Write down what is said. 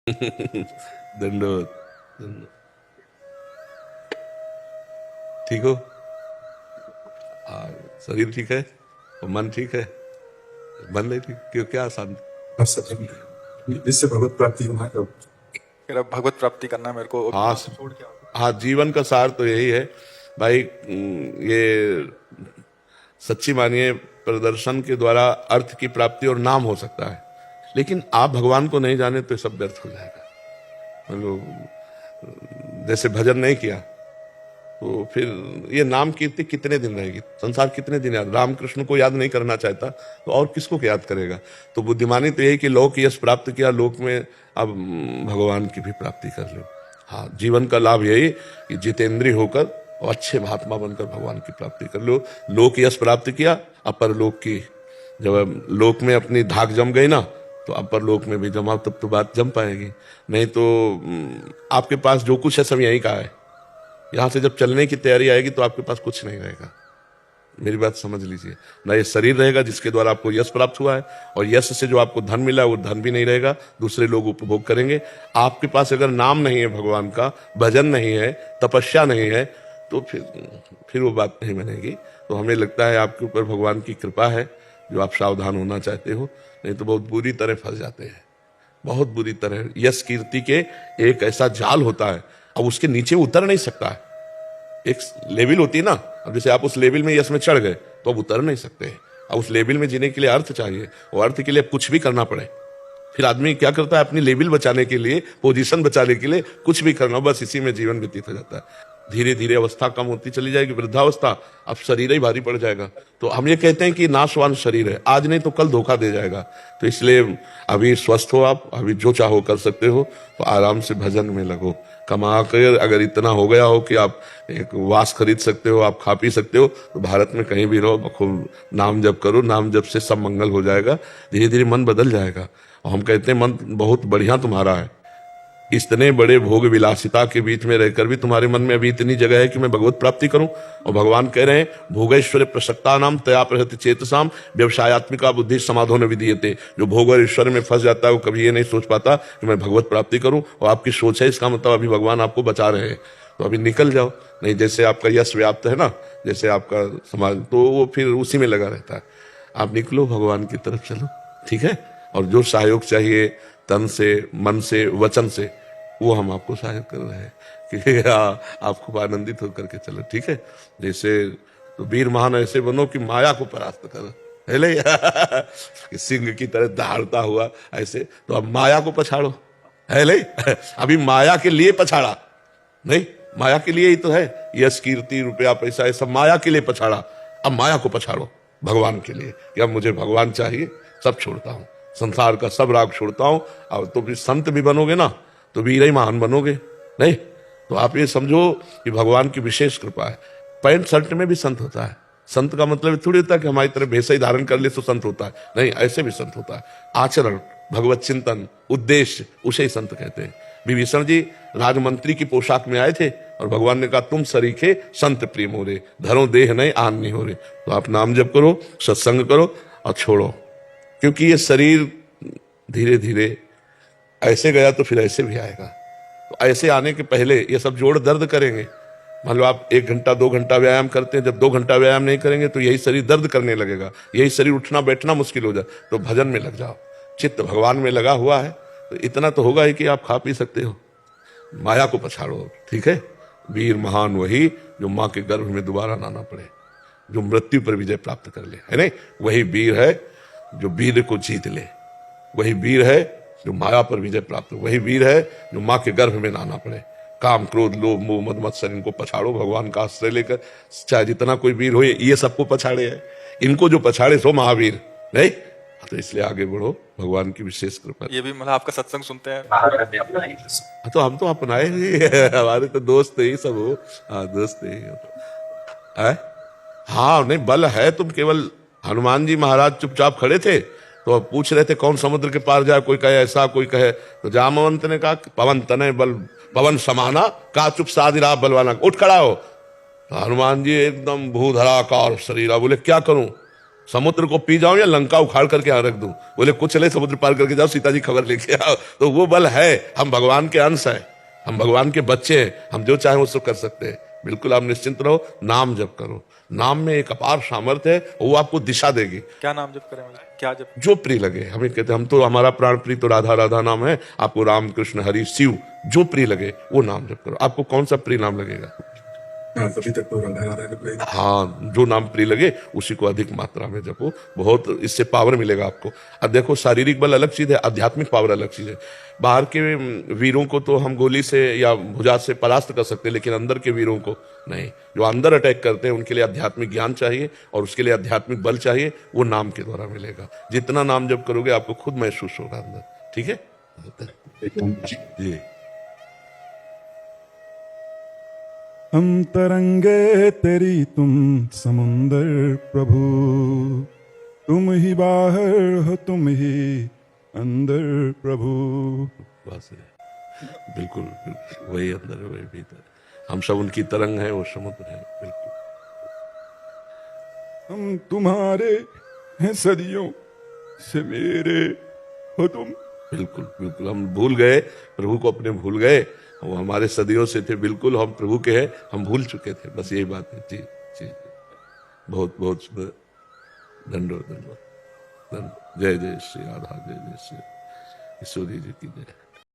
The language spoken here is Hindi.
दंडोत। ठीक हो? हाँ, शरीर ठीक है और मन ठीक है, मन नहीं ठीक क्यों? क्या शांति? इससे भगवत प्राप्ति होना है। मेरा भगवत प्राप्ति करना है मेरे को। हाँ हाँ, जीवन का सार तो यही है भाई। ये सच्ची मानिए, प्रदर्शन के द्वारा अर्थ की प्राप्ति और नाम हो सकता है, लेकिन आप भगवान को नहीं जाने तो ये सब व्यर्थ हो जाएगा। मतलब जैसे भजन नहीं किया तो फिर ये नाम कीर्ति कितने दिन रहेगी? संसार कितने दिन याद? रामकृष्ण को याद नहीं करना चाहता तो और किसको याद करेगा? तो बुद्धिमानी तो यही कि लोक यश प्राप्त किया, लोक में अब भगवान की भी प्राप्ति कर लो। हाँ, जीवन का लाभ यही कि जितेंद्रिय होकर और अच्छे महात्मा बनकर भगवान की प्राप्ति कर लो। लोक यश प्राप्त किया, अपर लोक की जब लोक में अपनी धाक जम गई ना, तो अपर लोक में भी जमाओ, तब तो बात जम पाएगी। नहीं तो आपके पास जो कुछ है सब यहीं का है। यहां से जब चलने की तैयारी आएगी तो आपके पास कुछ नहीं रहेगा। मेरी बात समझ लीजिए ना, ये शरीर रहेगा जिसके द्वारा आपको यश प्राप्त हुआ है, और यश से जो आपको धन मिला है वो धन भी नहीं रहेगा, दूसरे लोग उपभोग करेंगे। आपके पास अगर नाम नहीं है भगवान का, भजन नहीं है, तपस्या नहीं है, तो फिर वो बात नहीं बनेगी। तो हमें लगता है आपके ऊपर भगवान की कृपा है जो आप सावधान होना चाहते हो, नहीं तो बहुत बुरी तरह फंस जाते हैं, बहुत बुरी तरह। यश कीर्ति के एक ऐसा जाल होता है, अब उसके नीचे उतर नहीं सकता है। एक लेवल होती है ना, अब जैसे आप उस लेवल में यश में चढ़ गए तो अब उतर नहीं सकते। अब उस लेवल में जीने के लिए अर्थ चाहिए, और अर्थ के लिए कुछ भी करना पड़े। फिर आदमी क्या करता है? अपनी लेवल बचाने के लिए, पोजीशन बचाने के लिए कुछ भी करना, बस इसी में जीवन व्यतीत हो जाता है। धीरे धीरे अवस्था कम होती चली जाएगी, वृद्धावस्था, अब शरीर ही भारी पड़ जाएगा। तो हम ये कहते हैं कि नाशवान शरीर है, आज नहीं तो कल धोखा दे जाएगा। तो इसलिए अभी स्वस्थ हो आप, अभी जो चाहो कर सकते हो, तो आराम से भजन में लगो। कमा कर अगर इतना हो गया हो कि आप एक वास खरीद सकते हो, आप खा पी सकते हो, तो भारत में कहीं भी रहो, खूब नाम जप करो। नाम जप से सब मंगल हो जाएगा, धीरे धीरे मन बदल जाएगा। और हम कहते हैं मन बहुत बढ़िया तुम्हारा है, इतने बड़े भोग विलासिता के बीच में रहकर भी तुम्हारे मन में अभी इतनी जगह है कि मैं भगवत प्राप्ति करूं। और भगवान कह रहे हैं, भोगैश्वर्य प्रसक्ता नाम तया प्रहति चेतसाम व्यवसायत्मिका बुद्धि समाधो न विधीयते। जो भोग और ईश्वर में फंस जाता है वो कभी ये नहीं सोच पाता कि मैं भगवत प्राप्ति करूं। और आपकी सोच है, इसका मतलब अभी भगवान आपको बचा रहे हैं, तो अभी निकल जाओ। नहीं जैसे आपका यश व्याप्त है ना, जैसे आपका समाज, तो वो फिर उसी में लगा रहता है। आप निकलो, भगवान की तरफ चलो, ठीक है? और जो सहयोग चाहिए तन से, मन से, वचन से, वो हम आपको सहयोग कर रहे हैं कि आप खूब आनंदित होकर के चलो, ठीक है? जैसे तो वीर महान ऐसे बनो कि माया को परास्त करो, है ले कि सिंह की तरह दहाड़ता हुआ ऐसे। तो अब माया को पछाड़ो, है ले अभी माया के लिए पछाड़ा नहीं, माया के लिए ही तो है। यश कीर्ति रुपया पैसा ये सब माया के लिए पछाड़ा, अब माया को पछाड़ो भगवान के लिए कि अब मुझे भगवान चाहिए, सब छोड़ता हूं, संसार का सब राग छोड़ता हूं। अब तो फिर संत भी बनोगे ना तो वीर ही महान बनोगे। नहीं तो आप ये समझो कि भगवान की विशेष कृपा है। पैंट शर्ट में भी संत होता है। संत का मतलब थोड़ी होता है कि हमारी तरह भेषा ही धारण कर ले तो संत होता है, नहीं, ऐसे भी संत होता है। आचरण, भगवत चिंतन, उद्देश्य, उसे ही संत कहते हैं। विभीषण जी राजमंत्री की पोशाक में आए थे और भगवान ने कहा, तुम सरीखे संत प्रिय मोरे, धरो देह नहीं आन नहीं हो रे। तो आप नाम जप करो, सत्संग करो और छोड़ो, क्योंकि ये शरीर धीरे धीरे ऐसे गया तो फिर ऐसे भी आएगा। तो ऐसे आने के पहले ये सब जोड़ दर्द करेंगे। मान लो आप 1 घंटा 2 घंटा व्यायाम करते हैं, जब 2 घंटा व्यायाम नहीं करेंगे तो यही शरीर दर्द करने लगेगा, यही शरीर उठना बैठना मुश्किल हो जाए। तो भजन में लग जाओ, चित्त भगवान में लगा हुआ है तो इतना तो होगा ही कि आप खा पी सकते हो। माया को पछाड़ो, ठीक है? वीर महान वही जो माँ के गर्भ में दोबारा लाना पड़े, जो मृत्यु पर विजय प्राप्त कर ले, है नहीं? वही वीर है जो वीर को जीत ले, वही वीर है जो माया पर विजय प्राप्त हो, वही वीर है जो माँ के गर्भ में लाना पड़े। काम क्रोध लोभ मोह मद मत्सर इनको पछाड़ो, भगवान का आश्रय लेकर। चाहे जितना कोई वीर हो, ये सबको पछाड़े है, इनको जो पछाड़े सो महावीर, नहीं? तो इसलिए आगे बढ़ो, भगवान की विशेष कृपा। ये भी मतलब आपका सत्संग सुनते हैं? तो हम तो अपनाए ही हमारे तो दोस्त ही सब हो। हाँ, दोस्त ही है। हाँ, नहीं बल है, तुम केवल हनुमान जी महाराज चुपचाप खड़े थे तो अब पूछ रहे थे कौन समुद्र के पार जाए, कोई कहे ऐसा, कोई कहे। तो जामवंत ने कहा पवन तनय बल पवन समाना, का चुप साधिरा बलवाना, उठ खड़ा हो। तो हनुमान जी एकदम भूधराकार शरीरा, बोले क्या करूं? समुद्र को पी जाऊं या लंका उखाड़ करके यहाँ रख दूं? बोले कुछ चले समुद्र पार करके जाओ, सीता जी खबर लेके आओ। तो वो बल है, हम भगवान के अंश है, हम भगवान के बच्चे हैं, हम जो चाहें उसको कर सकते हैं। बिल्कुल आप निश्चिंत रहो, नाम जप करो। नाम में एक अपार सामर्थ्य है, वो आपको दिशा देगी। क्या नाम जप करें मुझे? क्या जप? जो प्रिय लगे। हमें कहते हैं हम तो, हमारा प्राण प्रिय तो राधा राधा नाम है। आपको राम कृष्ण हरि शिव जो प्रिय लगे वो नाम जप करो। आपको कौन सा प्रिय नाम लगेगा? हाँ, अभी तक तो राधा राधा का कोई- हाँ, जो नाम प्रिय लगे उसी को अधिक मात्रा में जपो, बहुत इससे पावर मिलेगा आपको। अब देखो, शारीरिक बल अलग चीज है, आध्यात्मिक पावर अलग चीज है। बाहर के वीरों को तो हम गोली से या भुजा से परास्त कर सकते हैं, लेकिन अंदर के वीरों को नहीं। जो अंदर अटैक करते हैं उनके लिए आध्यात्मिक ज्ञान चाहिए और उसके लिए आध्यात्मिक बल चाहिए, वो नाम के द्वारा मिलेगा। जितना नाम जप करोगे आपको खुद महसूस होगा अंदर। ठीक है एकदम जी। हम तरंगे तेरी तुम समुंदर प्रभु, तुम ही बाहर हो तुम ही अंदर प्रभु। बस बिल्कुल, बिल्कुल वही अंदर है, वही भीतर है। हम सब उनकी तरंग है, वो समुद्र है। बिल्कुल हम तुम्हारे हैं सदियों से मेरे हो तुम। बिल्कुल बिल्कुल हम भूल गए, प्रभु को अपने भूल गए। वो हमारे सदियों से थे, बिल्कुल हम प्रभु के हैं, हम भूल चुके थे। बस यही बात है। जी जी, बहुत बहुत धन्यवाद धन्यवाद। जय जय श्री राधा, जय जय श्री ईश्वरी जी की जय।